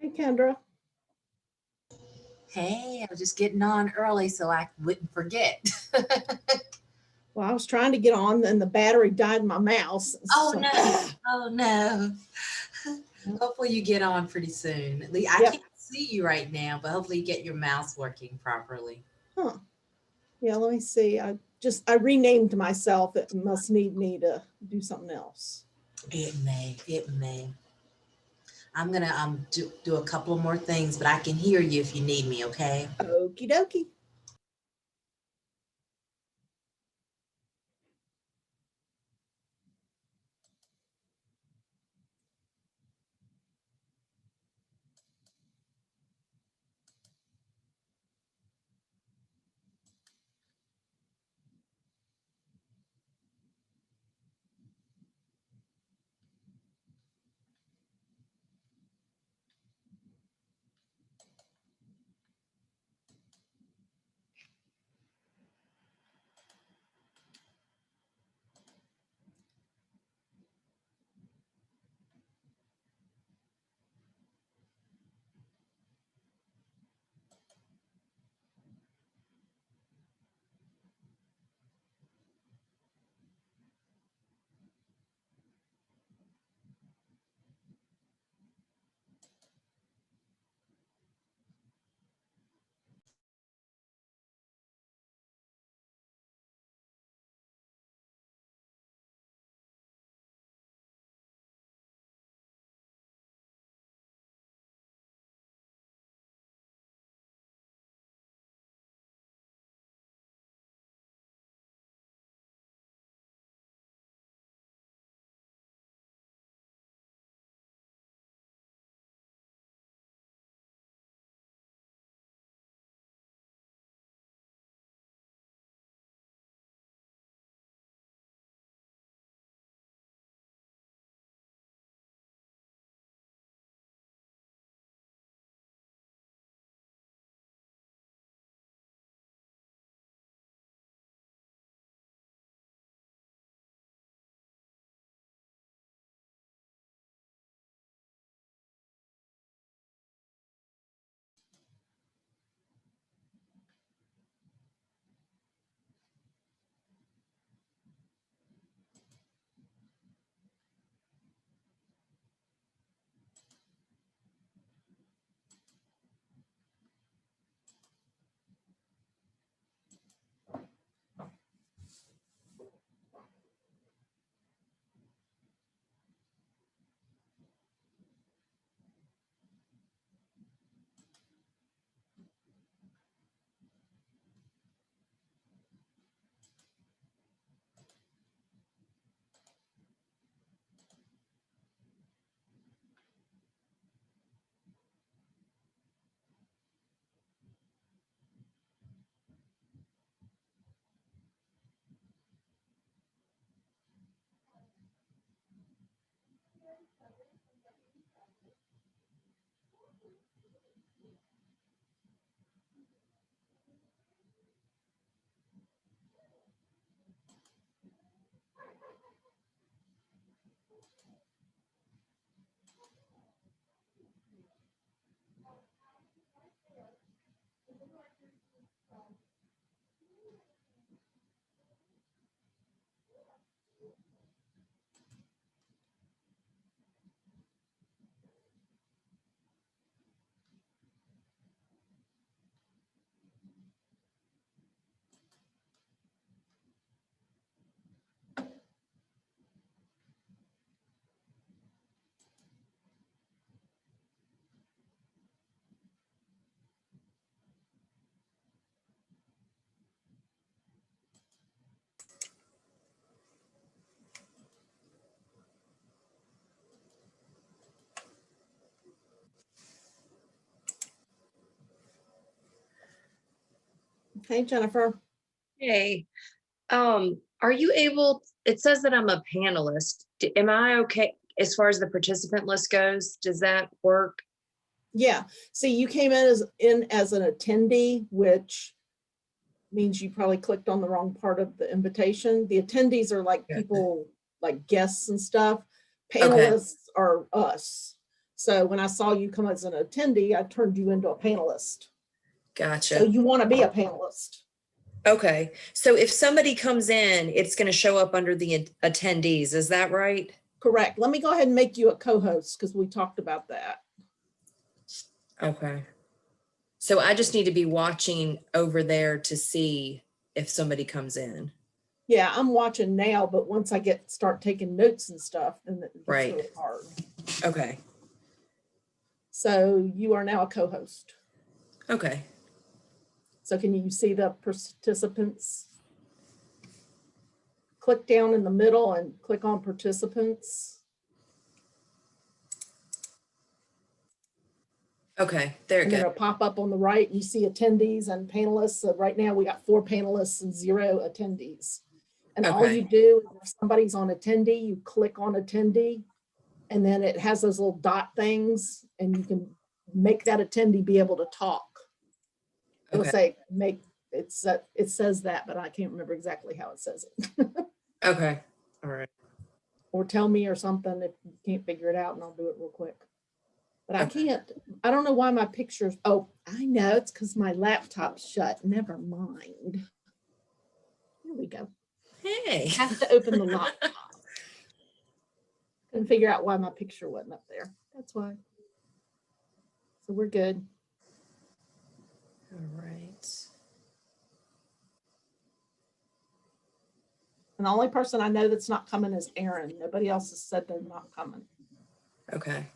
Hey, Kendra. Hey, I was just getting on early so I wouldn't forget. Well, I was trying to get on and the battery died in my mouse. Oh So, no, oh no. Hopefully you get on pretty soon. At least I yep. can't see you right now, but hopefully you get your mouse working properly. Huh. Yeah, let me see. I renamed myself. It must need me to do something else. It may. I'm gonna do a couple of more things, but I can hear you if you need me, okay? Okie dokie. Hey, Jennifer. Hey, are you able, it says that I'm a panelist. Am I okay as far as the participant list goes? Does that work? Yeah. See, you came in as an attendee, which means you probably clicked on the wrong part of the invitation. The attendees are like people like guests and stuff. Panelists are us. So when I saw you come as an attendee, I turned you into a panelist. So Gotcha. you want to be a panelist. Okay. So if somebody comes in, it's going to show up under the attendees. Is that right? Correct. Let me go ahead and make you a co-host because we talked about that. Okay. So I just need to be watching over there to see if somebody comes in. Yeah, I'm watching now, but once I start taking notes and stuff, then it gets Right. really hard. Okay. So you are now a co-host. Okay. So can you see the participants? Click down in the middle and click on participants. Okay. There it And then goes. it'll pop up on the right. You see attendees and panelists. So right now we got 4 panelists and 0 attendees. And all Okay. you do, if somebody's on attendee, you click on attendee, and then it has those little dot things, and you can make that attendee be able to talk. It'll Okay. say it says that, but I can't remember exactly how it says it. Okay. All right. Or tell me or something if you can't figure it out, and I'll do it real quick. But I Okay. can't, I don't know why my pictures, oh, I know, it's because my laptop's shut. Never mind. Here we go. Hey. Have to open the laptop. Couldn't figure out why my picture wasn't up there. That's why. So we're good. All right. And the only person I know that's not coming is Erin. Nobody else has said they're not coming. Okay.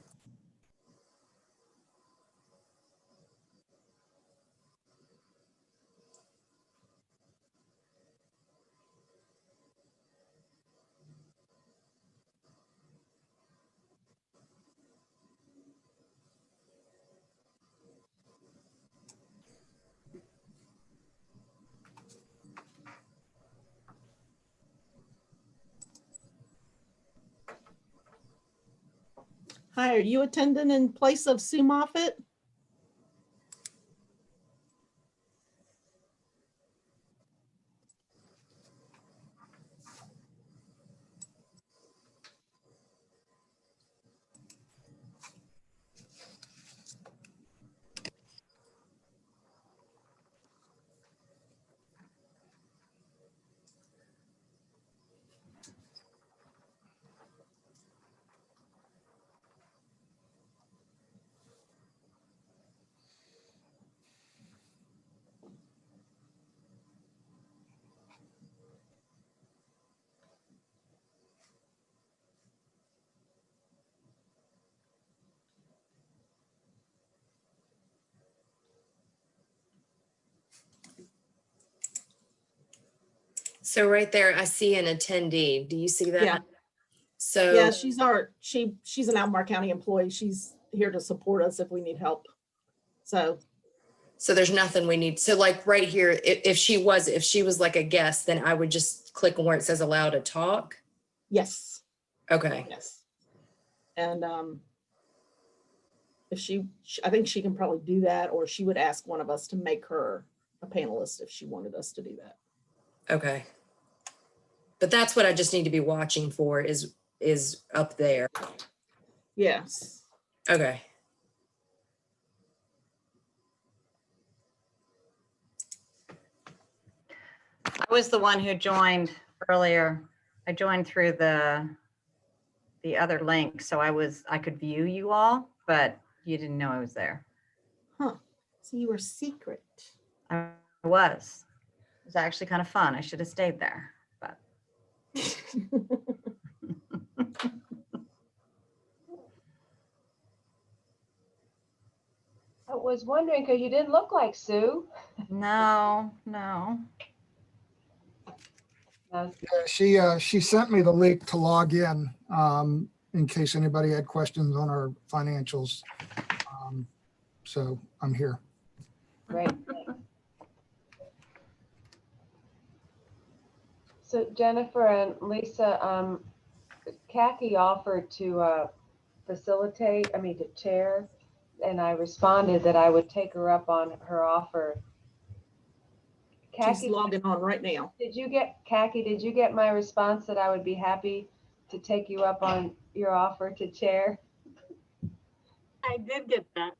Hi, are you attending in place of Sue Moffett? So right there, I see an attendee. Do you see that? Yeah. So Yeah, she's an Albemarle County employee. She's here to support us if we need help. So there's nothing we need. So like right here, if she was like a guest, then I would just click on where it says allow to talk. yes, Okay. yes. And I think she can probably do that, or she would ask one of us to make her a panelist if she wanted us to do that. Okay. But that's what I just need to be watching for is up there. Yes. Okay. I was the one who joined earlier. I joined through the other link, so I could view you all, but you didn't know I was there. Huh. So you were secret. I was. It was actually kind of fun. I should have stayed there, but I was wondering because you didn't look like Sue. no. No. She sent me the link to log in case anybody had questions on our financials. So I'm here. Great. So Jennifer and Lisa, Khaki offered to to chair, and I responded that I would take her up on her offer. She's Khaki, logging on right now. did you get my response that I would be happy to take you up on your offer to chair? I did get that.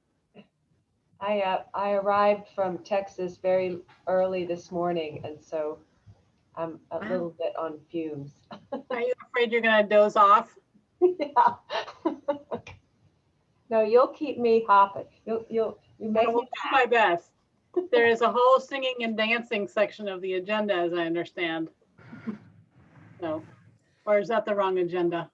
I arrived from Texas very early this morning, and so I'm a Wow. little bit on fumes. Are you afraid you're gonna doze off? Yeah. No, you'll keep me hopping. You make I will me. do my best. There is a whole singing and dancing section of the agenda, as I understand. So, or is that the wrong agenda?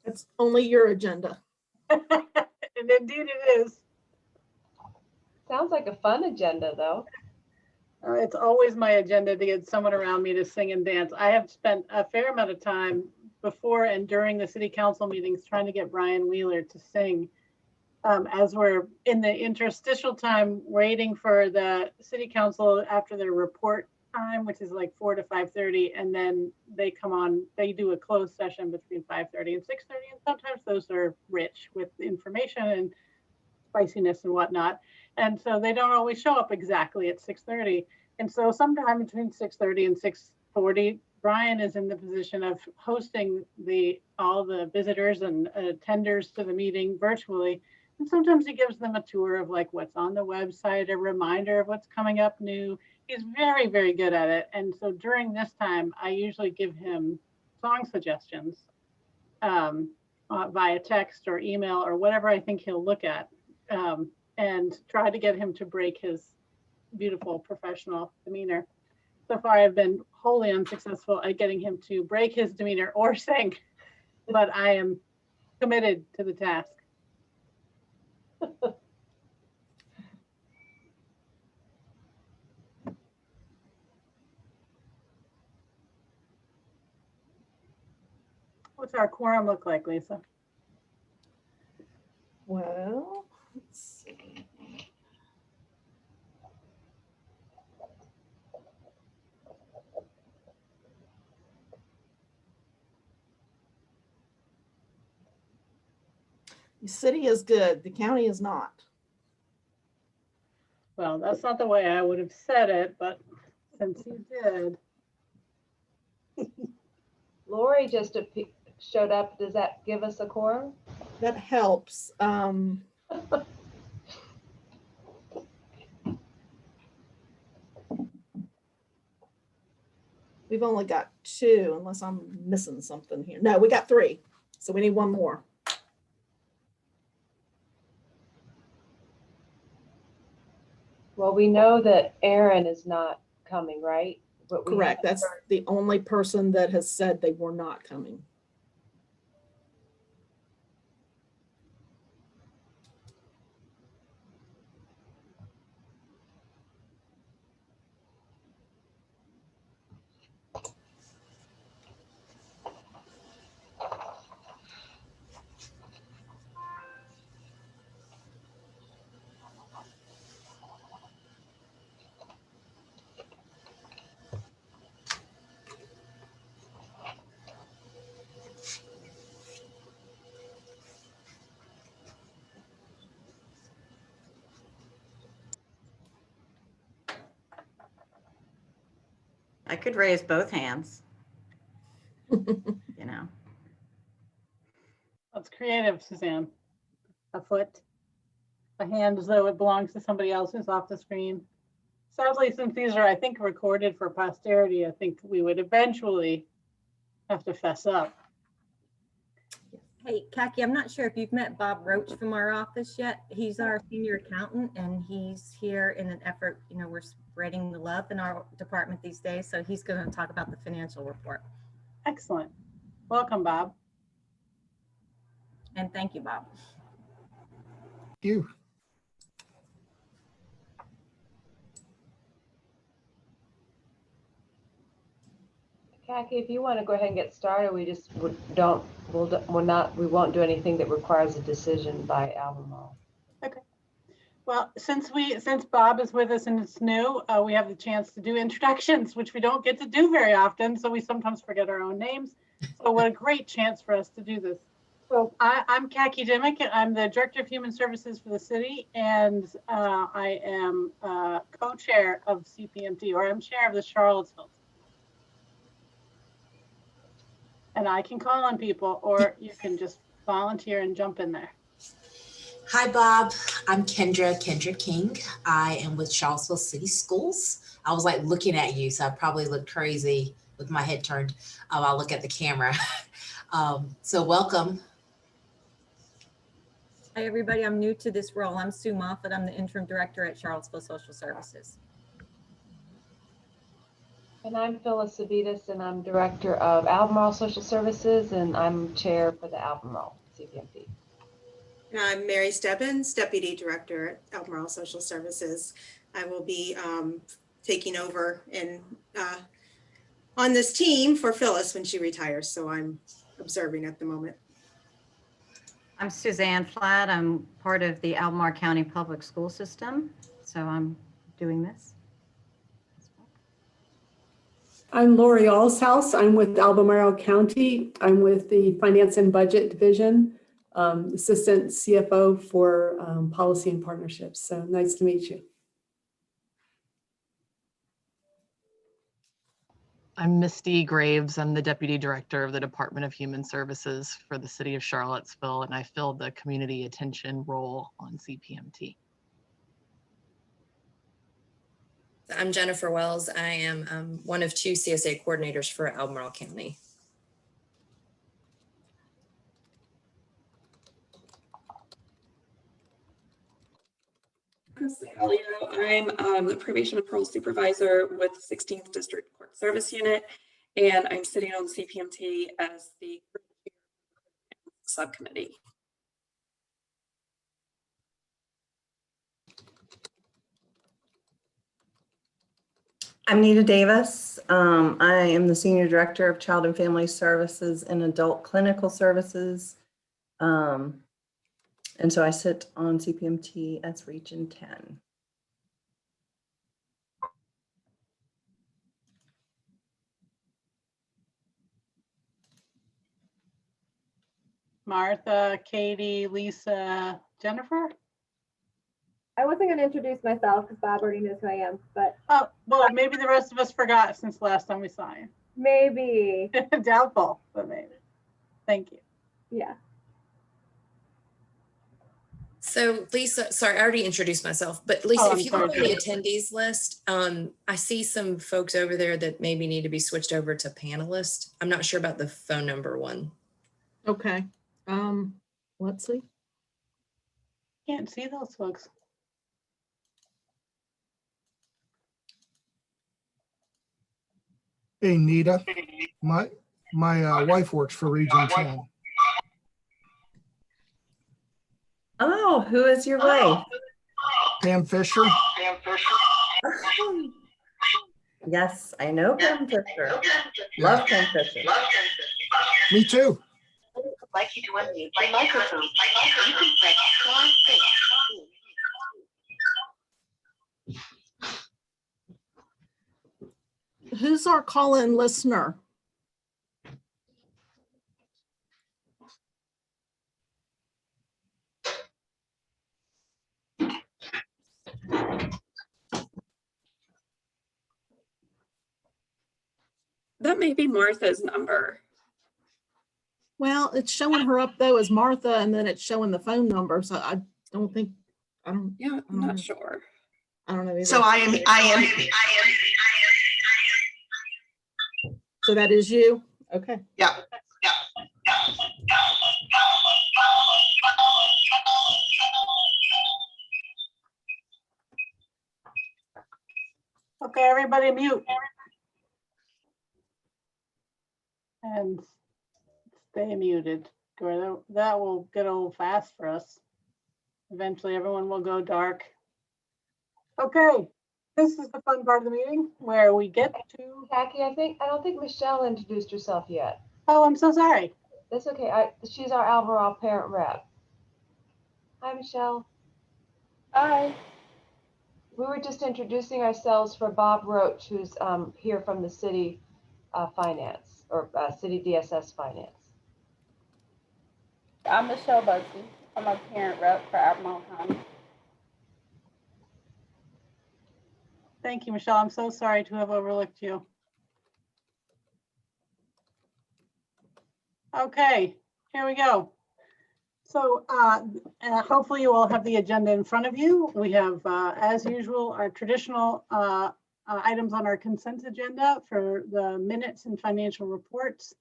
It's only your agenda. And indeed it is. Sounds like a fun agenda, though. It's always my agenda to get someone around me to sing and dance. I have spent a fair amount of time before and during the city council meetings trying to get Brian Wheeler to sing. As we're in the interstitial time waiting for the city council after their report time, which is like 4 to 5:30, and then they come on, they do a closed session between 5:30 and 6:30, and sometimes those are rich with information and spiciness and whatnot. And so they don't always show up exactly at 6:30. And so sometime between 6:30 and 6:40, Brian is in the position of hosting all the visitors and attenders to the meeting virtually. And sometimes he gives them a tour of like what's on the website, a reminder of what's coming up new. He's very, very good at it. And so during this time, I usually give him song suggestions via text or email or whatever I think he'll look at, and try to get him to break his beautiful professional demeanor. So far, I've been wholly unsuccessful at getting him to break his demeanor or sing, but I am committed to the task. What's our quorum look like, Lisa? Well, let's see. The city is good, the county is not. Well, that's not the way I would have said it, but since you did. Lori just showed up. Does that give us a quorum? That helps. We've only got 2, unless I'm missing something here. No, we got 3, so we need 1 more. Well, we know that Aaron is not coming, right? But we Correct. have That's the only person that has said they were not coming. I could raise both hands, you know. That's creative, Suzanne. A foot, a hand as though it belongs to somebody else who's off the screen. Sadly, since these are, I think, recorded for posterity, I think we would eventually have to fess up. Hey, Kaki, I'm not sure if you've met Bob Roach from our office yet. He's our senior accountant and he's here in an effort, you know, we're spreading the love in our department these days. So he's going to talk about the financial report. Excellent. Welcome, Bob. And thank you, Bob. Thank you. Kaki, if you want to go ahead and get started, we just we won't do anything that requires a decision by Albemarle. Okay. Well, since Bob is with us and it's new, we have the chance to do introductions, which we don't get to do very often. So we sometimes forget our own names. So what a great chance for us to do this. So I'm Kaki Dimmick. I'm the Director of Human Services for the city, and I am co-chair of CPMT, or I'm chair of the Charlottesville. And I can call on people, or you can just volunteer and jump in there. Hi, Bob. I'm Kendra King. I am with Charlottesville City Schools. I was like looking at you, so I probably look crazy with my head turned. I'll look at the camera. So welcome. Hi, everybody. I'm new to this role. I'm Sue Moffett. I'm the interim director at Charlottesville Social Services. And I'm Phyllis Savitas, and I'm director of Albemarle Social Services, and I'm chair for the Albemarle CPMT. And I'm Mary Stebbins, Deputy Director at Albemarle Social Services. I will be taking over and on this team for Phyllis when she retires, so I'm observing at the moment. I'm Suzanne Flatt. I'm part of the Albemarle County Public School System, so I'm doing this. I'm Lori Allshouse. I'm with Albemarle County. I'm with the Finance and Budget Division, Assistant CFO for Policy and Partnerships. So nice to meet you. I'm Misty Graves. I'm the Deputy Director of the Department of Human Services for the City of Charlottesville, and I filled the Community Attention role on CPMT. I'm Jennifer Wells. I am one of 2 CSA coordinators for Albemarle County. I'm the probation and parole supervisor with the 16th District Court Service Unit, and I'm sitting on CPMT as the subcommittee. I'm Nita Davis. I am the Senior Director of Child and Family Services and Adult Clinical Services. And so I sit on CPMT as Region 10. Martha, Katie, Lisa, Jennifer? I wasn't going to introduce myself because Bob already knows who I am, but. Oh, well, maybe the rest of us forgot since last time we saw you. Maybe. Doubtful, but maybe. Thank you. Yeah. So Lisa, sorry, I already introduced myself, but Lisa, if you look on the attendees list, I see some folks over there that maybe need to be switched over to panelist. I'm not sure about the phone number one. Okay. Let's see. Can't see those folks. Hey, Nita, my wife works for Region 10. Oh, who is your wife? Pam Fisher. Yes, I know Pam Fisher. Love Pam Fisher. Me too. I would like you to unmute my microphone. You can press star 6. Who's our call-in listener? That may be Martha's number. Well, it's showing her up though as Martha, and then it's showing the phone number. So I don't think, Yeah, I'm not sure. I don't know either. So I am. So that is you? Okay. Yeah. Okay, everybody mute. And stay muted. That will get old fast for us. Eventually everyone will go dark. Okay, this is the fun part of the meeting where we get to. Jackie, I don't think Michelle introduced herself yet. Oh, I'm so sorry. That's okay. She's our Albemarle parent rep. Hi, Michelle. Hi. We were just introducing ourselves for Bob Roach, who's here from the city finance or city DSS finance. I'm Michelle Bugsy. I'm a parent rep for Albemarle County. Thank you, Michelle. I'm so sorry to have overlooked you. Okay, here we go. So hopefully you all have the agenda in front of you. We have, as usual, our traditional items on our consent agenda for the minutes and financial reports.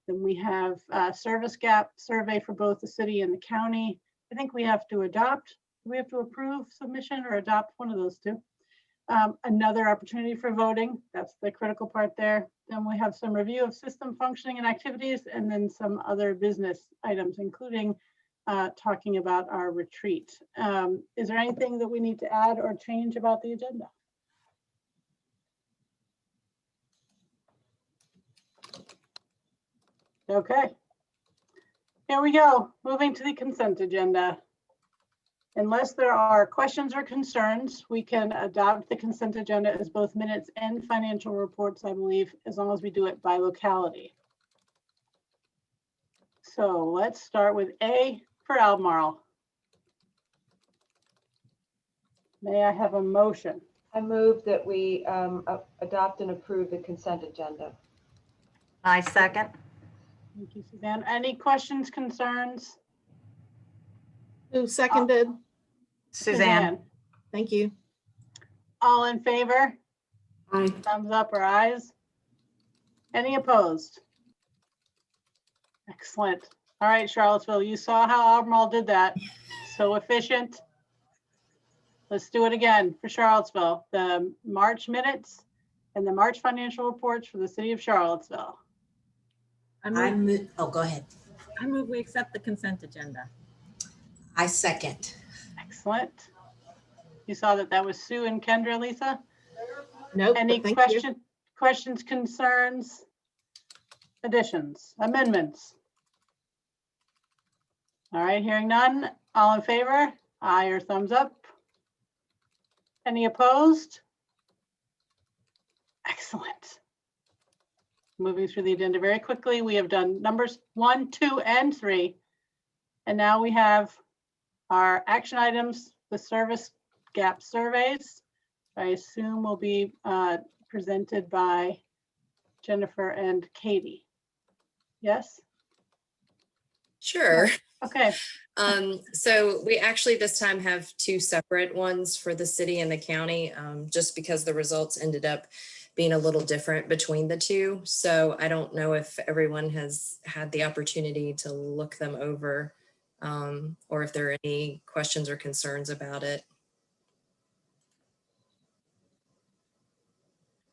Then we have service gap survey for both the city and the county. I think we have to adopt. Do we have to approve submission or adopt? One of those two. Another opportunity for voting. That's the critical part there. Then we have some review of system functioning and activities, and then some other business items, including talking about our retreat. Is there anything that we need to add or change about the agenda? Okay. Here we go. Moving to the consent agenda. Unless there are questions or concerns, we can adopt the consent agenda as both minutes and financial reports, I believe, as long as we do it by locality. So let's start with A for Albemarle. May I have a motion? I move that we adopt and approve the consent agenda. I second. Thank you, Suzanne. Any questions, concerns? Who seconded? Suzanne. Thank you. All in favor? Aye. Thumbs up or eyes? Any opposed? Excellent. All right, Charlottesville, you saw how Albemarle did that. So efficient. Let's do it again for Charlottesville. The March minutes and the March financial reports for the city of Charlottesville. Oh, go ahead. I move we accept the consent agenda. I second. Excellent. You saw that was Sue and Kendra, Lisa? Nope. Any thank you. questions, concerns, additions, amendments? All right, hearing none. All in favor? Aye or thumbs up? Any opposed? Excellent. Moving through the agenda very quickly. We have done numbers 1, 2, and 3. And now we have our action items, the service gap surveys. I assume will be presented by Jennifer and Katie. Yes? Sure. Okay. So we actually this time have two separate ones for the city and the county, just because the results ended up being a little different between the two. So I don't know if everyone has had the opportunity to look them over, or if there are any questions or concerns about it.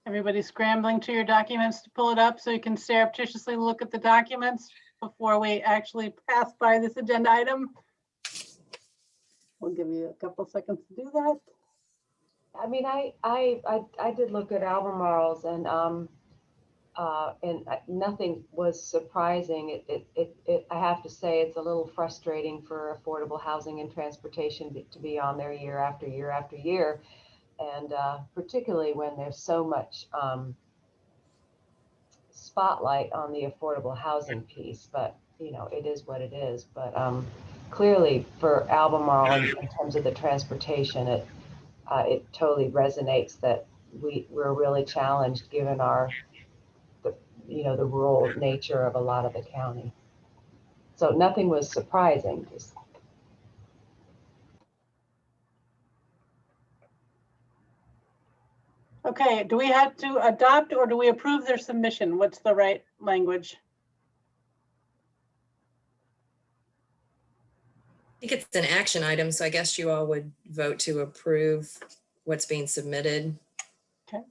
Everybody's scrambling to your documents to pull it up so you can surreptitiously look at the documents before we actually pass by this agenda item. We'll give you a couple seconds to do that. I mean, I did look at Albemarle's and nothing was surprising. I have to say it's a little frustrating for affordable housing and transportation to be on there year after year after year. And particularly when there's so much spotlight on the affordable housing piece, but you know, it is what it is. But clearly for Albemarle in terms of the transportation, it totally resonates that we're really challenged given the rural nature of a lot of the county. So nothing was surprising. Just Okay, do we have to adopt or do we approve their submission? What's the right language? I think it's an action item, so I guess you all would vote to approve what's being submitted. Okay.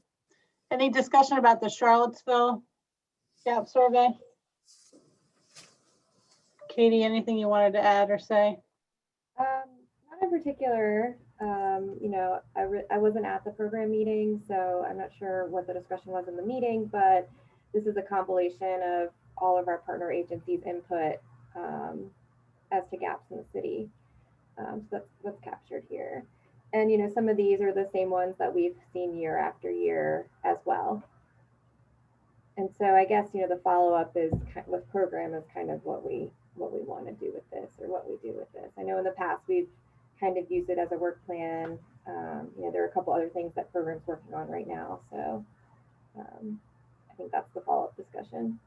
Any discussion about the Charlottesville gap survey? Katie, anything you wanted to add or say? Not in particular. I wasn't at the program meeting, so I'm not sure what the discussion was in the meeting, but this is a compilation of all of our partner agencies' input as to gaps in the city. So that's what's captured here. And, some of these are the same ones that we've seen year after year as well. And so I guess, the follow-up is with program is kind of what we want to do with this, or what we do with this. I know in the past we've kind of used it as a work plan. There are a couple other things that program's working on right now. So I think that's the follow-up discussion.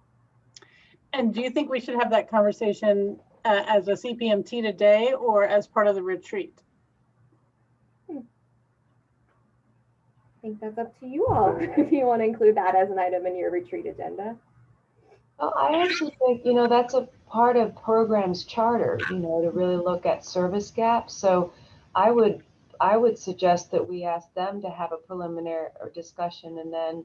And do you think we should have that conversation as a CPMT today or as part of the retreat? I think that's up to you all if you want to include that as an item in your retreat agenda. Well, I actually think, that's a part of programs charter, to really look at service gaps. So I would suggest that we ask them to have a preliminary or discussion and then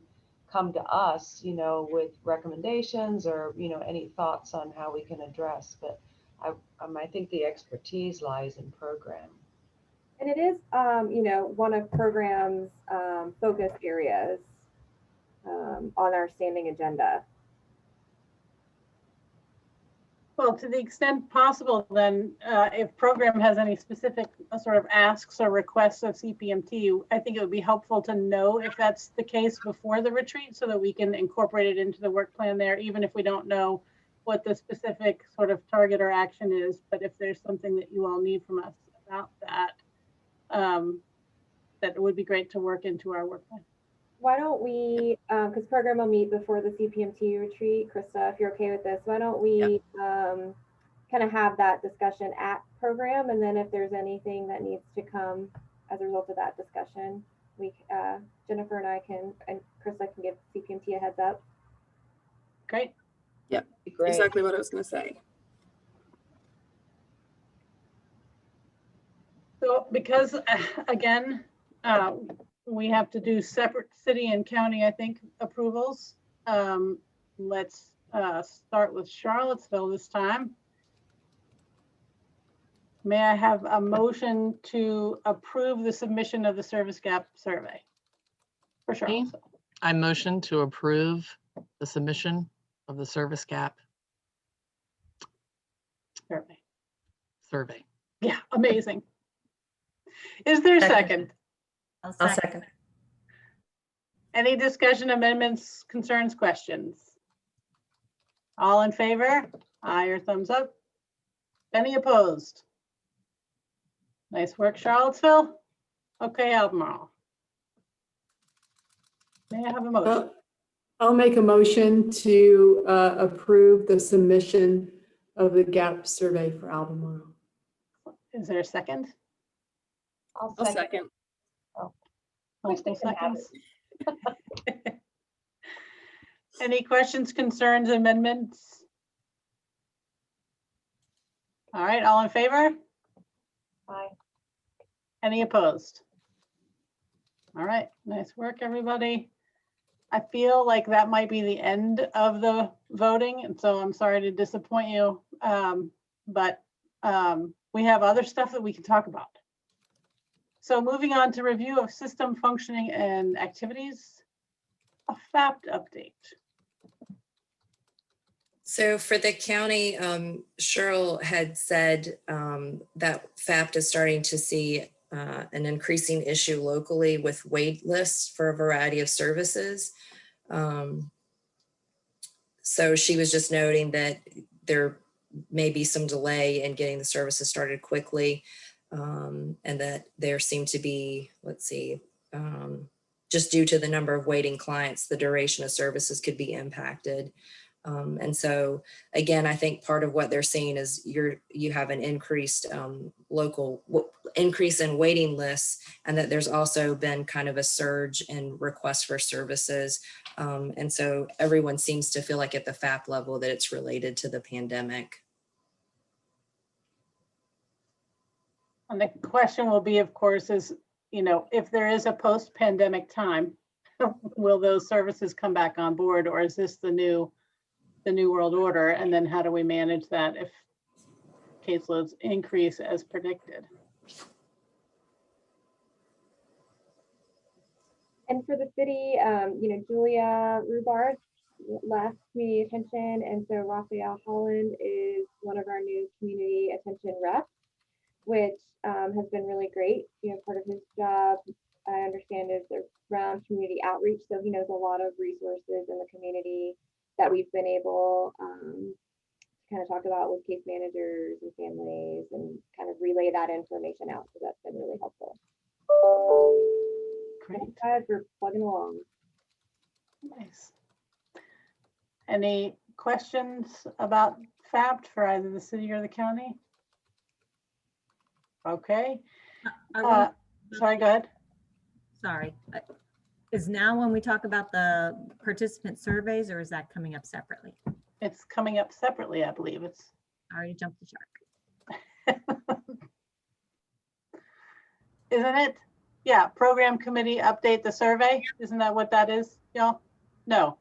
come to us, with recommendations or, any thoughts on how we can address. But I think the expertise lies in program. And it is, one of programs' focus areas on our standing agenda. Well, to the extent possible, then, if program has any specific sort of asks or requests of CPMT, I think it would be helpful to know if that's the case before the retreat so that we can incorporate it into the work plan there, even if we don't know what the specific sort of target or action is. But if there's something that you all need from us about that, that it would be great to work into our work plan. Why don't we, because program will meet before the CPMT retreat, Krista, if you're okay with this, why don't we kind of have that discussion at program, and then if there's anything that needs to come as a result of that discussion, we, Jennifer and I can, and Krista can give CPMT a heads up. Great. Yep, great. Exactly what I was going to say. So because, again, we have to do separate city and county, I think, approvals. Let's start with Charlottesville this time. May I have a motion to approve the submission of the service gap survey for Charlottesville? I motion to approve the submission of the service gap survey. Yeah, amazing. Is there a second? I'll second. Any discussion, amendments, concerns, questions? All in favor? Aye or thumbs up? Any opposed? Nice work, Charlottesville. Okay, Albemarle. May I have a motion? I'll make a motion to approve the submission of the gap survey for Albemarle. Is there a second? I'll second. Oh, multiple seconds. Any questions, concerns, amendments? All right, all in favor? Aye. Any opposed? All right, nice work, everybody. I feel like that might be the end of the voting, and so I'm sorry to disappoint you, but we have other stuff that we can talk about. So moving on to review of system functioning and activities, a FAPT update. So for the county, Cheryl had said that FAPT is starting to see an increasing issue locally with wait lists for a variety of services. So she was just noting that there may be some delay in getting the services started quickly, and that there seemed to be, let's see, just due to the number of waiting clients, the duration of services could be impacted. And so again, I think part of what they're seeing is you have an increased increase in waiting lists, and that there's also been kind of a surge in requests for services. And so everyone seems to feel like at the FAP level that it's related to the pandemic. And the question will be, of course, is, if there is a post-pandemic time, will those services come back on board, or is this the new world order? And then how do we manage that if caseloads increase as predicted? And for the city, Julia Rubart left community attention, and so Raphael Holland is one of our new community attention reps, which has been really great. Part of his job, I understand, is around community outreach, so he knows a lot of resources in the community that we've been able to kind of talk about with case managers and families, and kind of relay that information out. So that's been really helpful. Great. Thanks, guys, for plugging along. Nice. Any questions about FAPT for either the city or the county? Okay. Sorry, go ahead. Sorry. Is now when we talk about the participant surveys, or is that coming up separately? It's coming up separately, I believe. I already jumped the shark. Isn't it? Yeah, program committee update the survey. Isn't that what that is, y'all? No.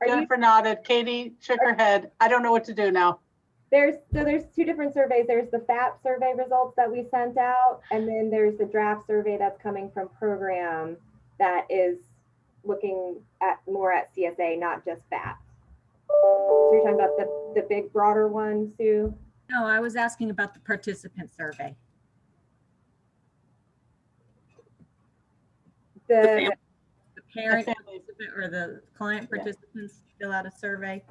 Jennifer nodded. Katie shook her head. I don't know what to do now. There's two different surveys. There's the FAP survey results that we sent out, and then there's the draft survey that's coming from program that is looking at more at CSA, not just FAP. So you're talking about the big broader one, Sue? No, I was asking about the participant survey. The parent participant or the client participants fill out a survey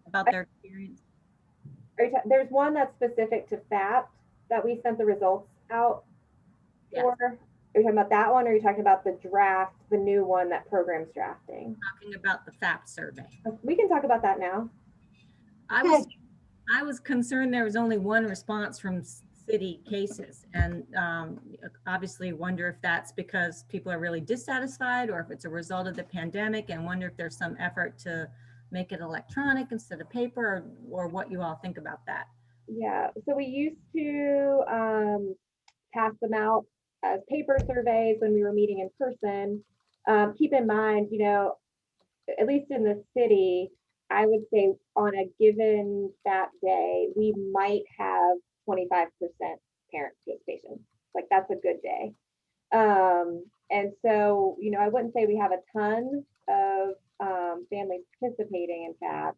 about their experience. There's one that's specific to FAP that we sent the results out for. Are you talking about that one, or are you talking about the draft, the new one that program's drafting? Talking about the FAP survey. We can talk about that now. I was concerned there was only one response from city cases, and obviously wonder if that's because people are really dissatisfied, or if it's a result of the pandemic, and wonder if there's some effort to make it electronic instead of paper, or what you all think about that. Yeah, so we used to pass them out as paper surveys when we were meeting in person. Keep in mind, you know, at least in the city, I would say on a given FAP day, we might have 25% parent participation. Like, that's a good day. And so, you know, I wouldn't say we have a ton of families participating in FAP.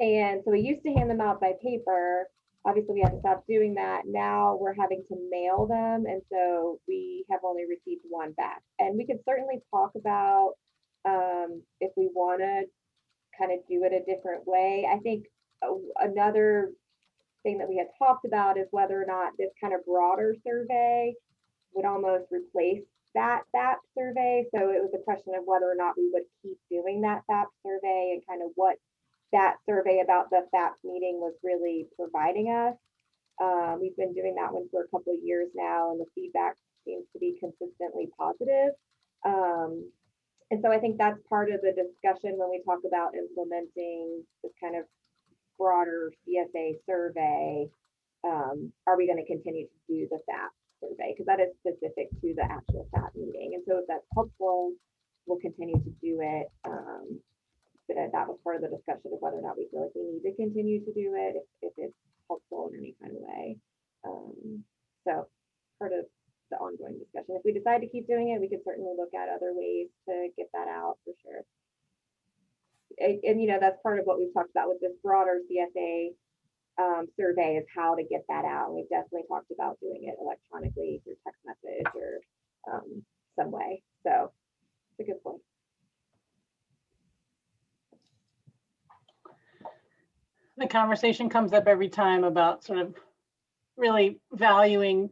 And so we used to hand them out by paper. Obviously, we had to stop doing that. Now we're having to mail them. And so we have only received one back. And we could certainly talk about if we want to kind of do it a different way. I think another thing that we had talked about is whether or not this kind of broader survey would almost replace that FAP survey. So it was a question of whether or not we would keep doing that FAP survey, and kind of what that survey about the FAP meeting was really providing us. We've been doing that one for a couple of years now, and the feedback seems to be consistently positive. And so I think that's part of the discussion when we talk about implementing this kind of broader CSA survey. Are we going to continue to do the FAP survey? Because that is specific to the actual FAP meeting. And so if that's helpful, we'll continue to do it. But that was part of the discussion of whether or not we feel like we need to continue to do it, if it's helpful in any kind of way. So part of the ongoing discussion. If we decide to keep doing it, we could certainly look at other ways to get that out for sure. And you know, that's part of what we've talked about with this broader CSA survey, is how to get that out. And we've definitely talked about doing it electronically through text message or some way. So it's a good point. The conversation comes up every time about sort of really valuing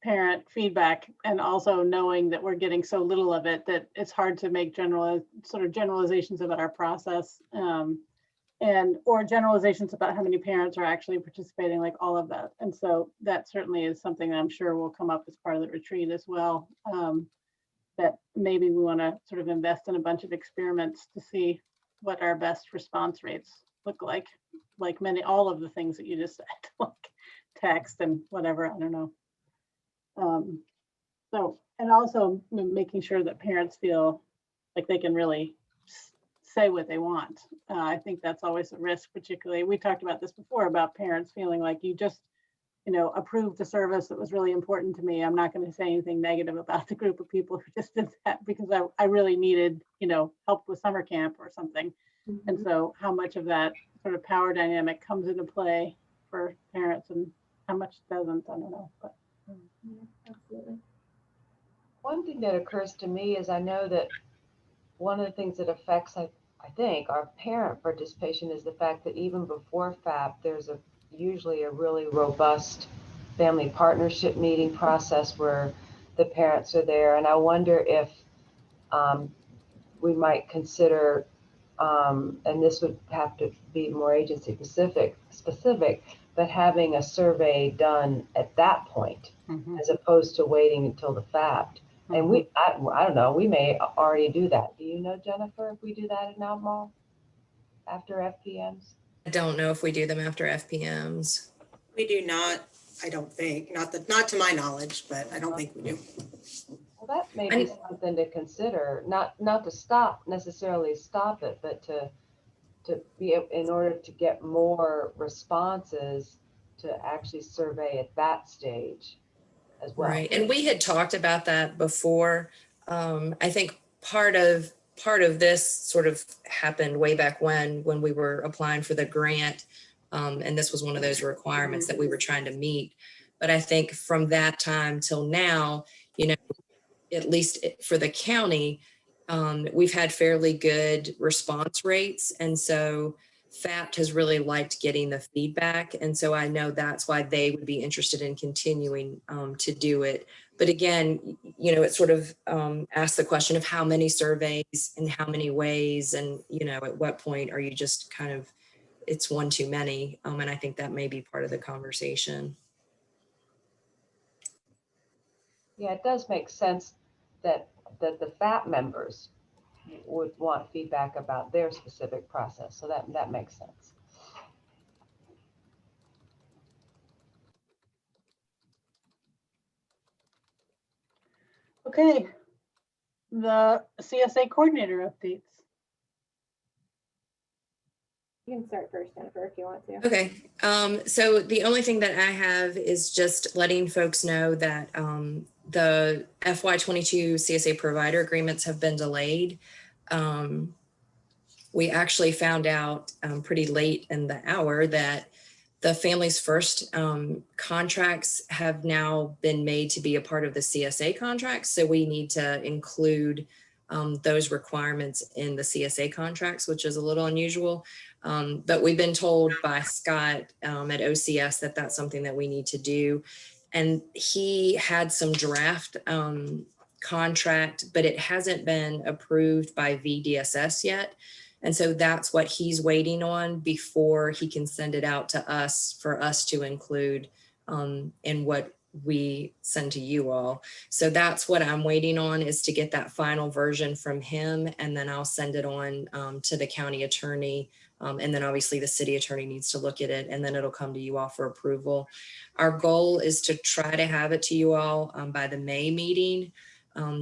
parent feedback, and also knowing that we're getting so little of it that it's hard to make generalizations about our process, or generalizations about how many parents are actually participating, like all of that. And so that certainly is something that I'm sure will come up as part of the retreat as well, that maybe we want to sort of invest in a bunch of experiments to see what our best response rates look like all of the things that you just said, like text and whatever, I don't know. So, and also making sure that parents feel like they can really say what they want. I think that's always a risk, particularly, we talked about this before, about parents feeling like you just, you know, approved the service that was really important to me. I'm not going to say anything negative about the group of people who just did that because I really needed, you know, help with summer camp or something. Mm-hmm. And so how much of that sort of power dynamic comes into play for parents and how much doesn't, I don't know. But yeah, absolutely. One thing that occurs to me is I know that one of the things that affects, I think, our parent participation is the fact that even before FAP, there's usually a really robust family partnership meeting process where the parents are there. And I wonder if we might consider and this would have to be more agency specific, but having a survey done at that point, as opposed to waiting until the fact. And I don't know, we may already do that. Do you know, Jennifer, if we do that in Albemarle after FPMs? I don't know if we do them after FPMs. We do not, I don't think, not to my knowledge, but I don't think we do. Well, that may be something to consider, not to necessarily stop it, but to be, in order to get more responses, to actually survey at that stage as well. Right. And we had talked about that before. I think part of this sort of happened way back when we were applying for the grant. And this was one of those requirements that we were trying to meet. But I think from that time till now, you know, at least for the county, we've had fairly good response rates. And so FAPT has really liked getting the feedback. And so I know that's why they would be interested in continuing to do it. But again, you know, it sort of asks the question of how many surveys and how many ways, and, you know, at what point are you just kind of, it's one too many. And I think that may be part of the conversation. Yeah, it does make sense that the FAP members would want feedback about their specific process. So that makes sense. Okay. The CSA coordinator updates. You can start first, Jennifer, if you want to. Okay. So the only thing that I have is just letting folks know that the FY22 CSA provider agreements have been delayed. We actually found out pretty late in the hour that the Families First contracts have now been made to be a part of the CSA contracts. So we need to include those requirements in the CSA contracts, which is a little unusual. But we've been told by Scott at OCS that that's something that we need to do. And he had some draft contract, but it hasn't been approved by VDSS yet. And so that's what he's waiting on before he can send it out to us for us to include in what we send to you all. So that's what I'm waiting on, is to get that final version from him. And then I'll send it on to the county attorney. And then obviously the city attorney needs to look at it, and then it'll come to you all for approval. Our goal is to try to have it to you all by the May meeting,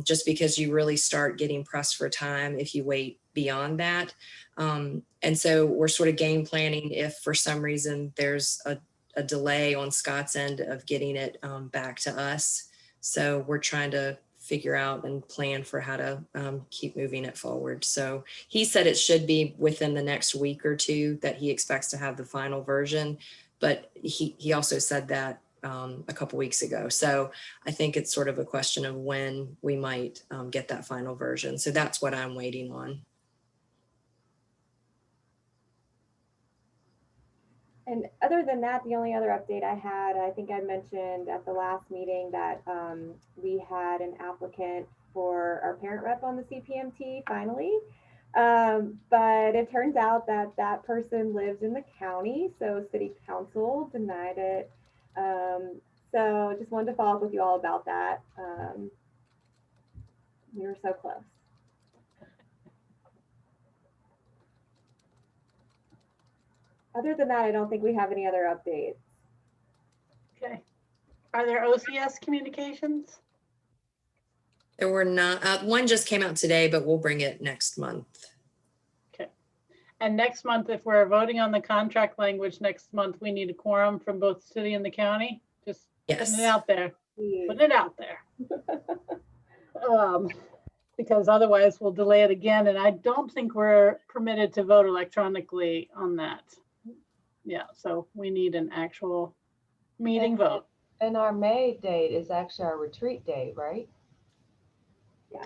just because you really start getting pressed for time if you wait beyond that. And so we're sort of game planning if for some reason there's a delay on Scott's end of getting it back to us. So we're trying to figure out and plan for how to keep moving it forward. So he said it should be within the next week or two that he expects to have the final version, but he also said that a couple weeks ago. So I think it's sort of a question of when we might get that final version. So that's what I'm waiting on. And other than that, the only other update I had, I think I mentioned at the last meeting that we had an applicant for our parent rep on the CPMT finally. But it turns out that that person lives in the county, so city council denied it. So just wanted to follow up with you all about that. We were so close. Other than that, I don't think we have any other updates. Okay. Are there OCS communications? There were not, one just came out today, but we'll bring it next month. Okay. And next month, if we're voting on the contract language next month, we need a quorum from both city and the county. Just putting it out there. Putting it out there. Because otherwise we'll delay it again. And I don't think we're permitted to vote electronically on that. Yeah, so we need an actual meeting vote. And our May date is actually our retreat date, right? Yeah.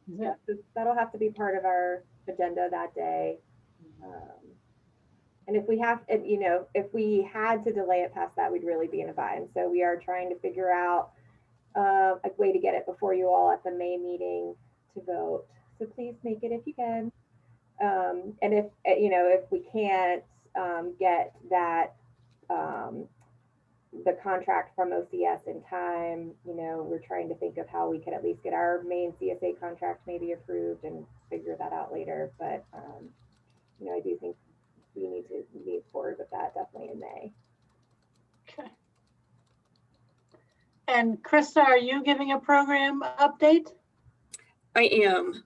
Yeah, so that'll have to be part of our agenda that day. And if we have, you know, if we had to delay it past that, we'd really be in a bind. So we are trying to figure out a way to get it before you all at the May meeting to vote. So please make it if you can. And if, if we can't get that, the contract from OCS in time, we're trying to think of how we could at least get our main CSA contract maybe approved and figure that out later. But, I do think we need to move forward with that definitely in May. Okay. And Krista, are you giving a program update? I am.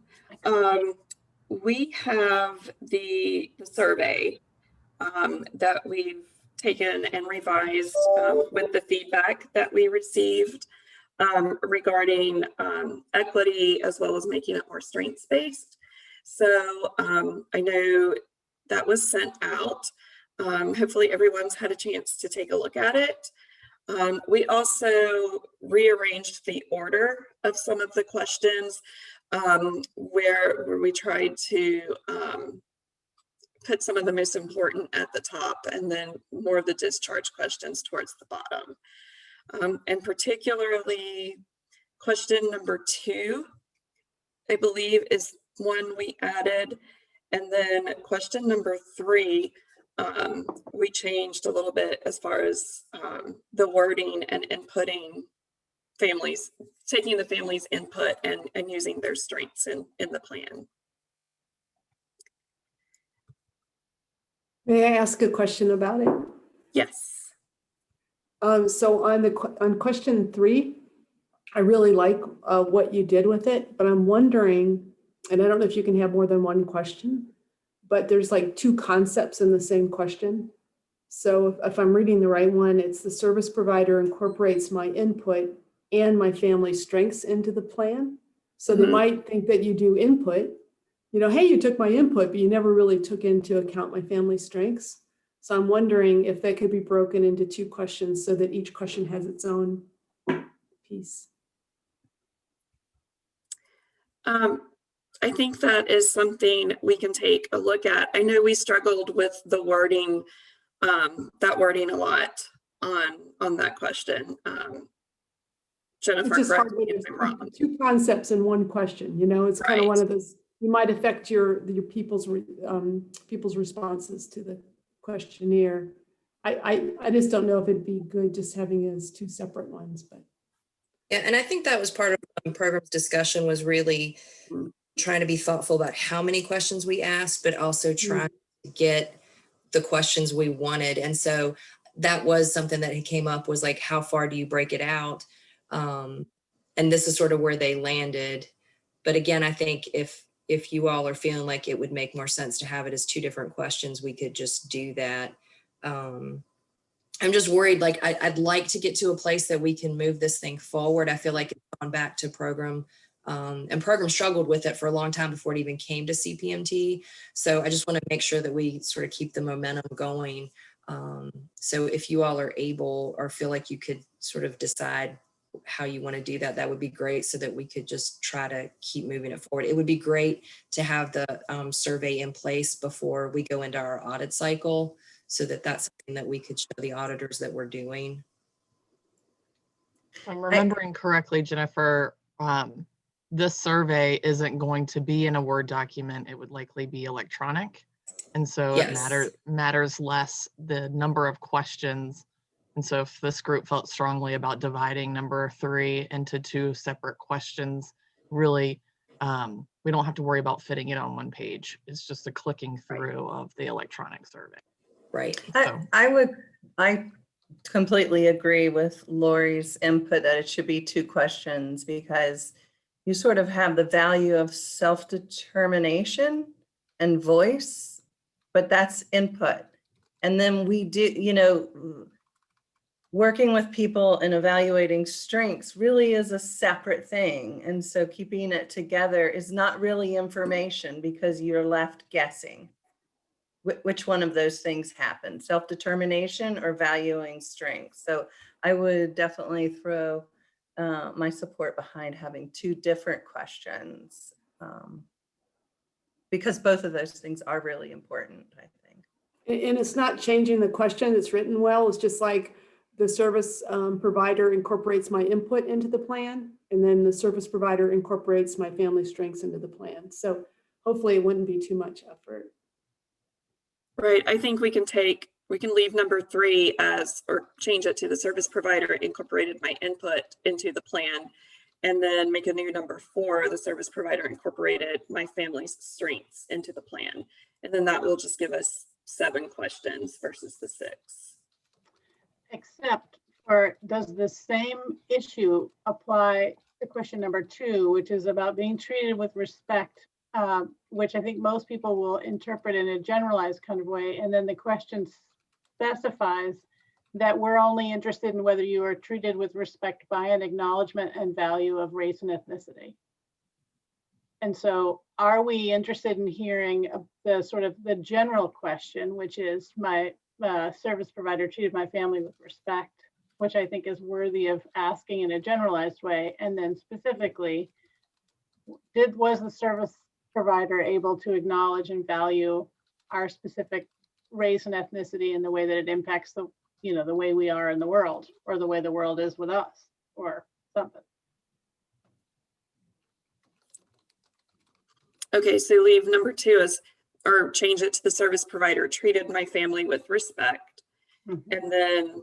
We have the survey that we've taken and revised with the feedback that we received regarding equity, as well as making it more strengths-based. So I know that was sent out. Hopefully everyone's had a chance to take a look at it. We also rearranged the order of some of the questions where we tried to put some of the most important at the top and then more of the discharge questions towards the bottom. And particularly question number 2, I believe, is one we added. And then question number 3, we changed a little bit as far as the wording and inputting families, taking the family's input and using their strengths in the plan. May I ask a question about it? Yes. So on question 3, I really like what you did with it, but I'm wondering, and I don't know if you can have more than one question, but there's like 2 concepts in the same question. So if I'm reading the right one, it's the service provider incorporates my input and my family strengths into the plan. So they might think that you do input, hey, you took my input, but you never really took into account my family strengths. So I'm wondering if that could be broken into 2 questions so that each question has its own piece. I think that is something we can take a look at. I know we struggled with the wording, that wording a lot on that question. Jennifer, correct me if I'm wrong. 2 concepts in one question, it's kind of one of those, you might affect your people's responses to the questionnaire. I just don't know if it'd be good just having it as 2 separate ones, but. Yeah, and I think that was part of the program's discussion, was really trying to be thoughtful about how many questions we asked, but also trying to get the questions we wanted. And so that was something that came up, was like, how far do you break it out? And this is sort of where they landed. But again, I think if you all are feeling like it would make more sense to have it as 2 different questions, we could just do that. I'm just worried, like I'd like to get to a place that we can move this thing forward. I feel like it's gone back to program, and program struggled with it for a long time before it even came to CPMT. So I just want to make sure that we sort of keep the momentum going. So if you all are able or feel like you could sort of decide how you want to do that, that would be great, so that we could just try to keep moving it forward. It would be great to have the survey in place before we go into our audit cycle, so that that's something that we could show the auditors that we're doing. If I'm remembering correctly, Jennifer, this survey isn't going to be in a Word document. It would likely be electronic. And so it matters less the number of questions. And so if this group felt strongly about dividing number 3 into 2 separate questions, really, we don't have to worry about fitting it on one page. It's just a clicking through of the electronic survey. Right. So. I completely agree with Lori's input that it should be 2 questions, because you sort of have the value of self-determination and voice, but that's input. And then we do, working with people and evaluating strengths really is a separate thing. And so keeping it together is not really information, because you're left guessing which one of those things happened, self-determination or valuing strengths. So I would definitely throw my support behind having 2 different questions, because both of those things are really important, I think. And it's not changing the question, it's written well. It's just like the service provider incorporates my input into the plan, and then the service provider incorporates my family strengths into the plan. So hopefully it wouldn't be too much effort. Right. I think we can leave number 3 as, or change it to the service provider incorporated my input into the plan, and then make a new number 4, the service provider incorporated my family's strengths into the plan. And then that will just give us 7 questions versus the 6. Except for, does the same issue apply to question number 2, which is about being treated with respect, which I think most people will interpret in a generalized kind of way. And then the question specifies that we're only interested in whether you are treated with respect by an acknowledgement and value of race and ethnicity. And so are we interested in hearing the sort of the general question, which is my service provider treated my family with respect, which I think is worthy of asking in a generalized way. And then specifically, was the service provider able to acknowledge and value our specific race and ethnicity in the way that it impacts the, you know, the way we are in the world, or the way the world is with us, or something. Okay, so leave number 2 as, or change it to the service provider treated my family with respect. And then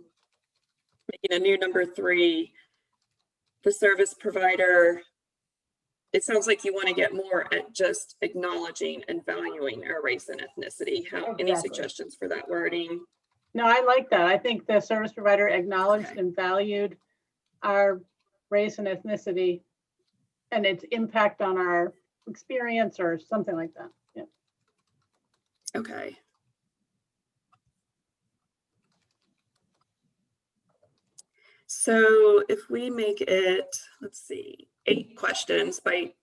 making a new number 3, the service provider, it sounds like you want to get more at just acknowledging and valuing our race and ethnicity. Any suggestions for that wording? No, I like that. I think the service provider acknowledged and valued our race and ethnicity and its impact on our experience, or something like that. Yeah. Okay. So if we make it, let's see, 8 questions by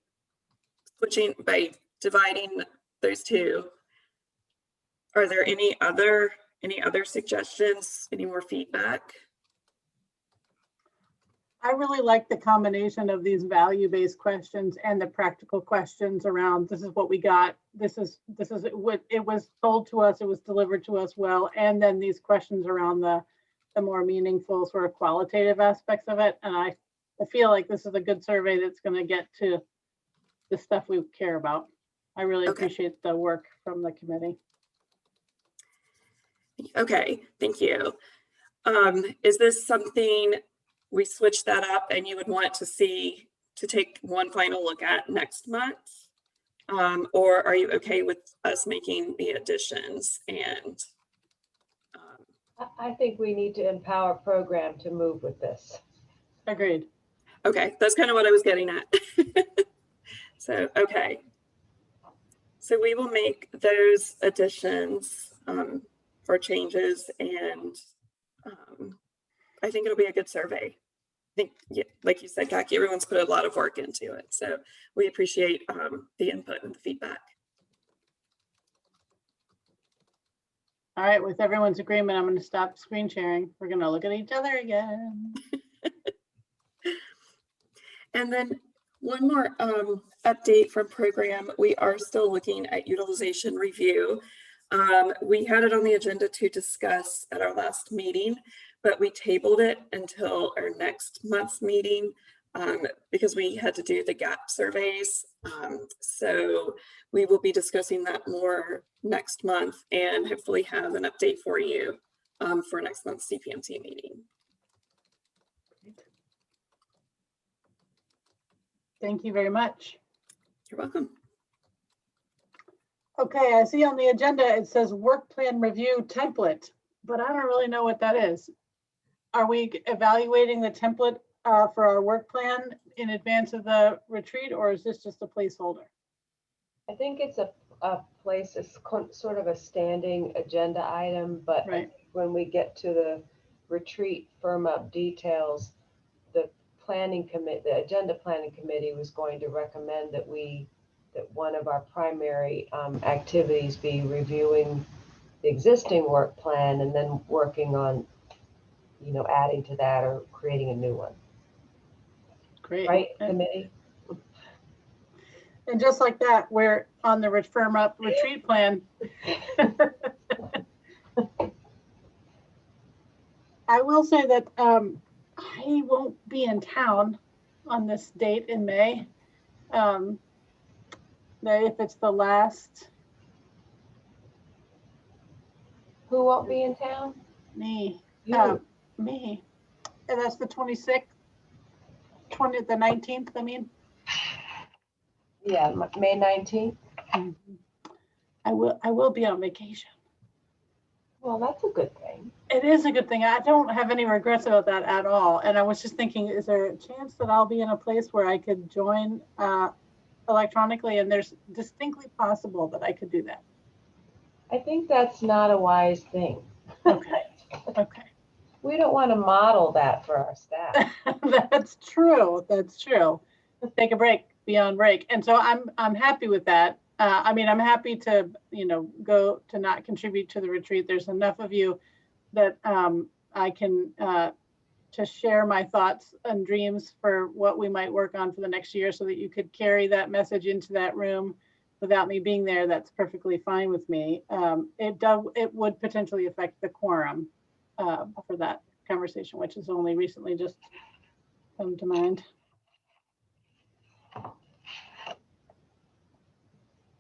dividing those 2, are there any other suggestions, any more feedback? I really like the combination of these value-based questions and the practical questions around, this is what we got, this is what it was told to us, it was delivered to us well, and then these questions around the more meaningful sort of qualitative aspects of it. And I feel like this is a good survey that's going to get to the stuff we care about. I really appreciate the work from the committee. Okay, thank you. Is this something we switch that up and you would want to see, to take one final look at next month? Or are you okay with us making the additions? And I think we need to empower program to move with this. Agreed. Okay, that's kind of what I was getting at. So, okay. So we will make those additions or changes, and I think it'll be a good survey. I think, yeah, like you said, Kaki, everyone's put a lot of work into it. So we appreciate the input and the feedback. All right, with everyone's agreement, I'm going to stop screen sharing. We're going to look at each other again. And then one more update from program. We are still looking at utilization review. We had it on the agenda to discuss at our last meeting, but we tabled it until our next month's meeting because we had to do the gap surveys. So we will be discussing that more next month and hopefully have an update for you for next month's CPMT meeting. Thank you very much. You're welcome. Okay, I see on the agenda it says work plan review template, but I don't really know what that is. Are we evaluating the template for our work plan in advance of the retreat, or is this just a placeholder? I think it's a place, it's sort of a standing agenda item, but when we get to the retreat firm up details, the planning committee, the agenda planning committee was going to recommend that one of our primary activities be reviewing the existing work plan and then working on, you know, adding to that or creating a new one. Great. Right, committee? And just like that, we're on the firm up retreat plan. I will say that I won't be in town on this date in May. If it's the last, Who won't be in town? me, You. me. And that's the 26th, the 19th, I mean. Yeah, May 19th. I will be on vacation. Well, that's a good thing. It is a good thing. I don't have any regrets about that at all. And I was just thinking, is there a chance that I'll be in a place where I could join electronically? And there's distinctly possible that I could do that. I think that's not a wise thing. Okay. Okay. We don't want to model that for our staff. That's true. That's true. Take a break, be on break. And so I'm happy with that. I mean, I'm happy to, go to not contribute to the retreat. There's enough of you that I can just share my thoughts and dreams for what we might work on for the next year, so that you could carry that message into that room without me being there. That's perfectly fine with me. It would potentially affect the quorum for that conversation, which has only recently just come to mind.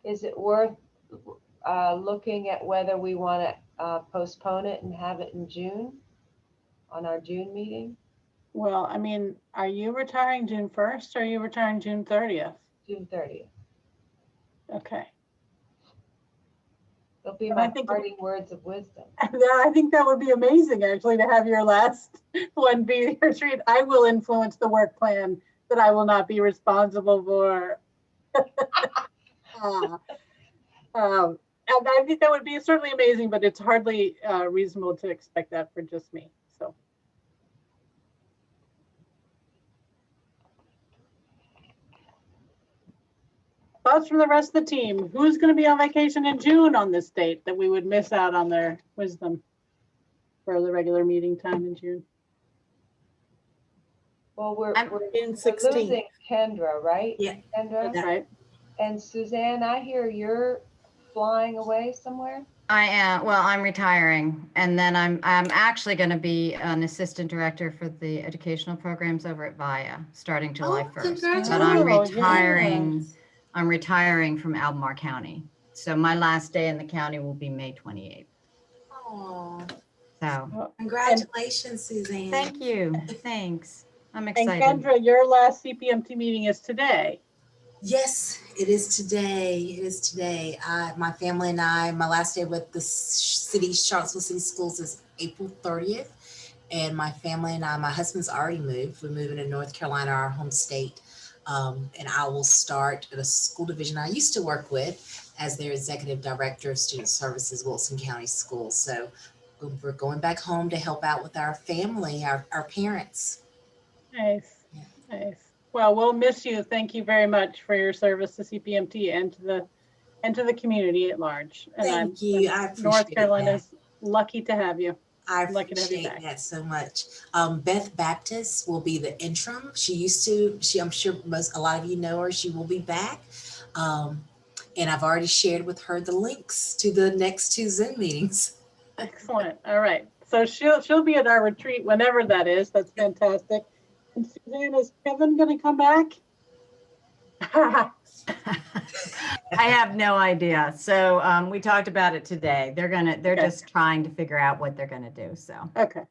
Is it worth looking at whether we want to postpone it and have it in June, on our June meeting? Well, I mean, are you retiring June 1st or are you retiring June 30th? June 30th. Okay. They'll be my parting words of wisdom. I think that would be amazing, actually, to have your last one be the retreat. I will influence the work plan that I will not be responsible for. And I think that would be certainly amazing, but it's hardly reasonable to expect that for just me. So. Thoughts from the rest of the team. Who's going to be on vacation in June on this date that we would miss out on their wisdom for the regular meeting time in June? Well, we're June 16th. losing Kendra, right? Yeah, Kendra? That's right. And Suzanne, I hear you're flying away somewhere? I am, well, I'm retiring, and then I'm actually going to be an assistant director for the educational programs over at VIA starting July 1st. But I'm retiring. Yes. I'm retiring from Albemarle County. So my last day in the county will be May 28th. Oh, So congratulations, Suzanne. thank you. Thanks. I'm excited. And Kendra, your last CPMT meeting is today. Yes, it is today. It is today. My family and I, my last day with the Charlottesville City Schools is April 30th. And my family and I, my husband's already moved. We're moving to North Carolina, our home state. And I will start at a school division I used to work with as their executive director of student services, Wilson County Schools. So we're going back home to help out with our family, our parents. Nice, nice. Well, we'll miss you. Thank you very much for your service to CPMT and to the community at large. And Thank you. I appreciate North Carolina's lucky to have you. I Lucky to have you appreciate back. that so much. Beth Baptist will be the interim. I'm sure a lot of you know her. She will be back. And I've already shared with her the links to the next two Zoom meetings. Excellent. All right. So she'll be at our retreat whenever that is. That's fantastic. And Suzanne, is Kevin going to come back? I have no idea. So we talked about it today. They're just trying to figure out what they're gonna do. So okay.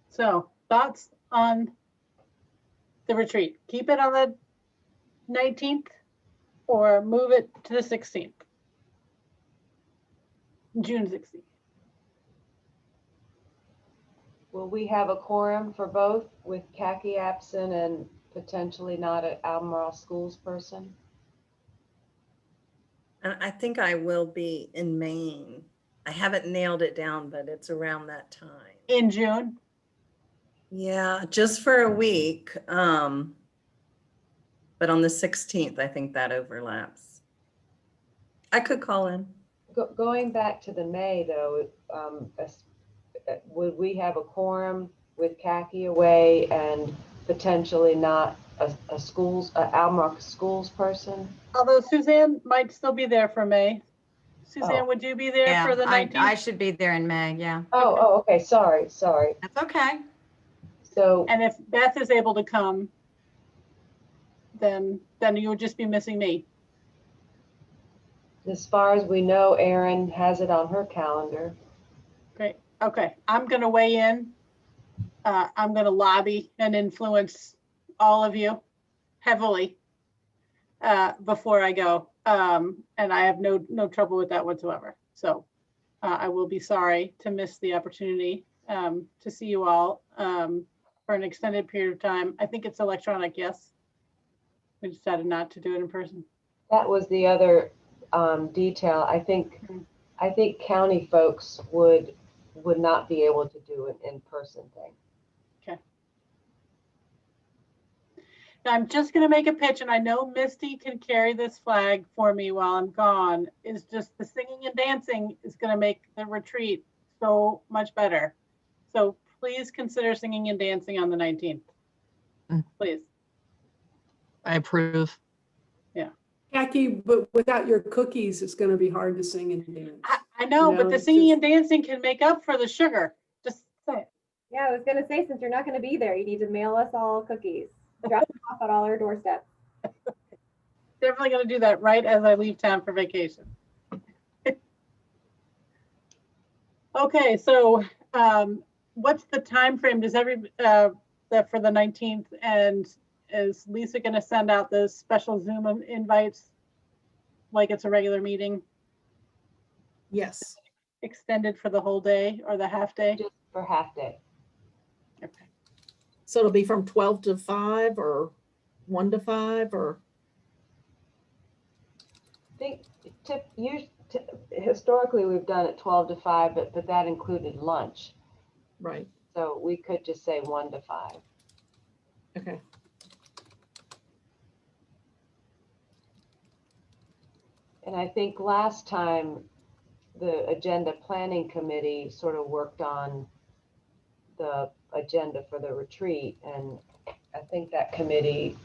So thoughts on the retreat? Keep it on the 19th or move it to the 16th? June 16th. Will we have a quorum for both with Kaki absent and potentially not an Albemarle Schools person? And I think I will be in Maine. I haven't nailed it down, but it's around that time. In June? Yeah, just for a week. But on the 16th, I think that overlaps. I could call in. Going back to the May though, would we have a quorum with Kaki away and potentially not a Albemarle Schools person? Although Suzanne might still be there for May. Suzanne, would you be there for the 19th? I should be there in May, yeah. Oh, okay, sorry. That's okay. So, And if Beth is able to come, then you would just be missing me. as far as we know, Erin has it on her calendar. Great. Okay, I'm going to weigh in. I'm going to lobby and influence all of you heavily before I go. And I have no trouble with that whatsoever. So I will be sorry to miss the opportunity to see you all for an extended period of time. I think it's electronic, yes? We decided not to do it in person. That was the other detail. I think county folks would not be able to do an in-person thing. Okay. Now I'm just going to make a pitch, and I know Misty can carry this flag for me while I'm gone. Is just the singing and dancing is going to make the retreat so much better. So please consider singing and dancing on the 19th. Please. I approve. Yeah. Jackie, but without your cookies, it's going to be hard to sing and dance. I know, but the singing and dancing can make up for the sugar. Just say it. Yeah, I was gonna say, since you're not gonna be there, you need to mail us all cookies. Drop them off at all our doorsteps. Definitely going to do that right as I leave town for vacation. Okay, so what's the time frame? Does for the 19th, and is Lisa going to send out the special Zoom invites like it's a regular meeting? Yes. Extended for the whole day or the half day? Just for half day. Okay. So it'll be from 12 to 5 or 1 to 5 or? I think historically we've done it 12 to 5, but that included lunch. Right. So we could just say 1 to 5. Okay. And I think last time the agenda planning committee sort of worked on the agenda for the retreat, and I think that committee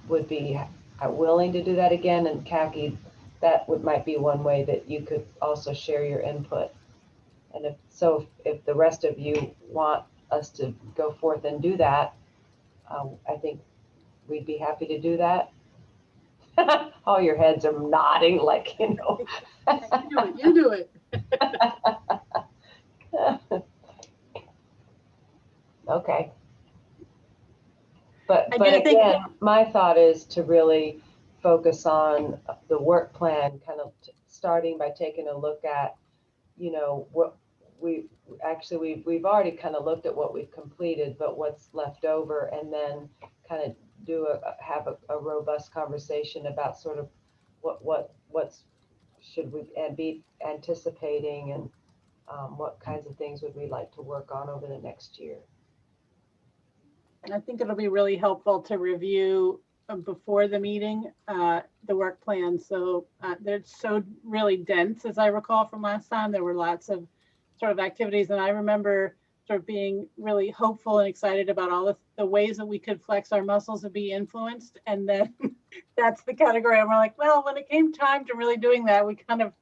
would be willing to do that again. And Khaki, that might be one way that you could also share your input. And if the rest of you want us to go forth and do that, I think we'd be happy to do that. All your heads are nodding like, you know. You do it. Okay. But again, my thought is to really focus on the work plan, kind of starting by taking a look at, you know, what we've already kind of looked at what we've completed, but what's left over, and then kind of have a robust conversation about sort of what's should we be anticipating, and what kinds of things would we like to work on over the next year. And I think it'll be really helpful to review before the meeting, the work plan. So they're so really dense, as I recall from last time. There were lots of sort of activities, and I remember sort of being really hopeful and excited about all the ways that we could flex our muscles and be influenced. And then that's the category. And we're like, well, when it came time to really doing that, we kind of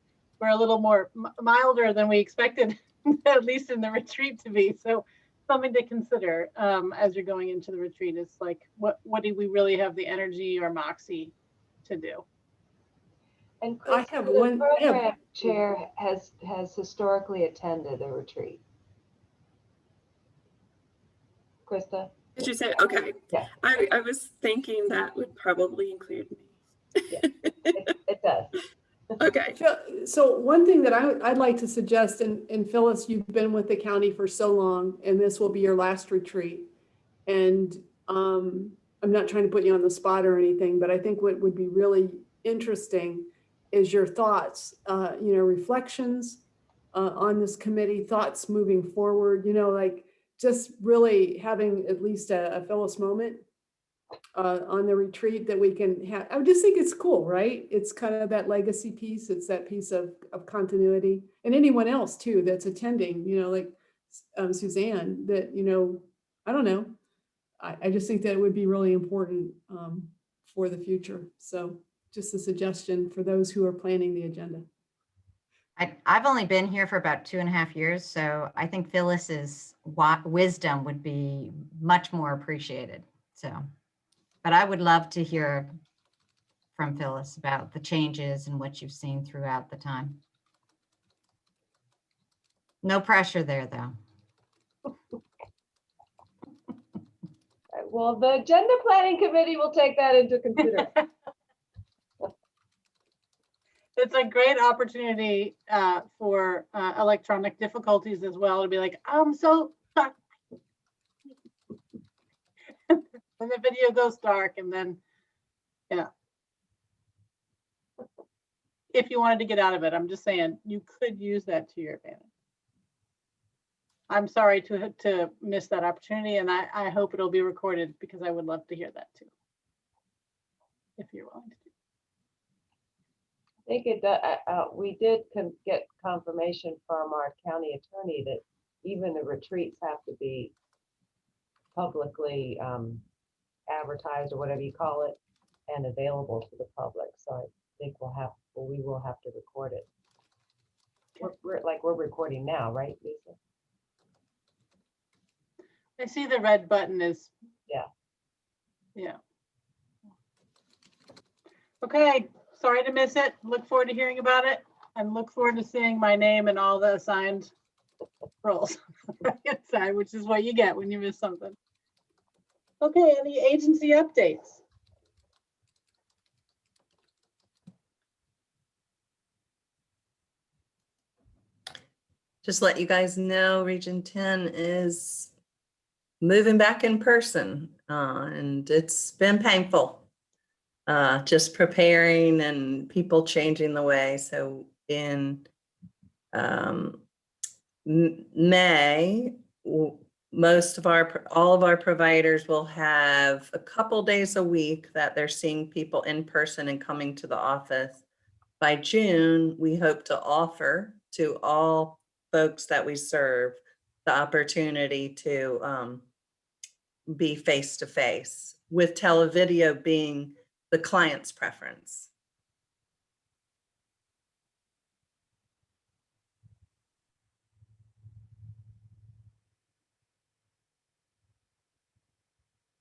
were a little more milder than we expected, at least in the retreat to be. So something to consider as you're going into the retreat is like, what do we really have the energy or moxie to do? And Chris, I have the one program chair has historically attended a retreat. Krista? Did you say, okay. Yeah. I was thinking that would probably include me. Yeah, it does. Okay. So one thing that I'd like to suggest, and Phyllis, you've been with the county for so long, and this will be your last retreat. And I'm not trying to put you on the spot or anything, but I think what would be really interesting is your thoughts, reflections on this committee, thoughts moving forward, like just really having at least a Phyllis moment on the retreat that we can have. I just think it's cool, right? It's kind of that legacy piece. It's that piece of continuity, and anyone else too that's attending, like Suzanne, that, I don't know. I just think that it would be really important for the future. So just a suggestion for those who are planning the agenda. I've only been here for about 2.5 years, so I think Phyllis's wisdom would be much more appreciated. So, but I would love to hear from Phyllis about the changes and what you've seen throughout the time. No pressure there, though. Well, the agenda planning committee will take that into consideration. It's a great opportunity for electronic difficulties as well, to be like, so and the video goes dark, and then, yeah. If you wanted to get out of it, I'm just saying, you could use that to your advantage. I'm sorry to miss that opportunity, and I hope it'll be recorded, because I would love to hear that too, if you're willing to. I think it, we did get confirmation from our county attorney that even the retreats have to be publicly advertised, or whatever you call it, and available to the public. So I think we will have to record it. We're recording now, right, Lisa? I see the red button is. Yeah. Yeah. Okay, sorry to miss it. Look forward to hearing about it, and look forward to seeing my name and all the assigned roles inside, which is what you get when you miss something. Okay, any agency updates? Just let you guys know, Region 10 is moving back in person, and it's been painful. Just preparing and people changing the way. So in May, all of our providers will have a couple days a week that they're seeing people in person and coming to the office. By June, we hope to offer to all folks that we serve the opportunity to be face-to-face, with televideo being the client's preference.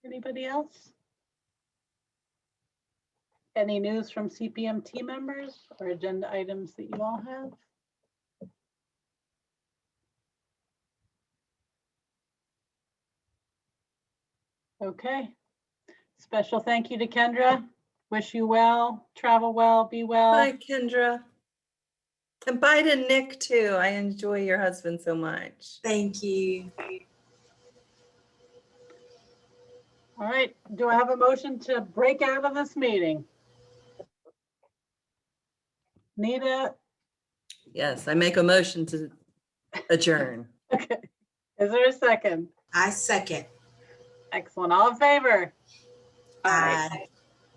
Anybody else? Any news from CPMT members or agenda items that you all have? Okay. Special thank you to Kendra. Wish you well, travel well, be well. Bye, Kendra. And bye to Nick too. I enjoy your husband so much. Thank you. All right, do I have a motion to break out of this meeting? Nita? Yes, I make a motion to adjourn. Okay. Is there a second? I second. Excellent. All in favor? Aye.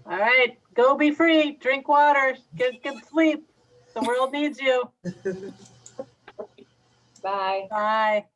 All right, go be free, drink water, get good sleep. The world needs you. Bye. Bye.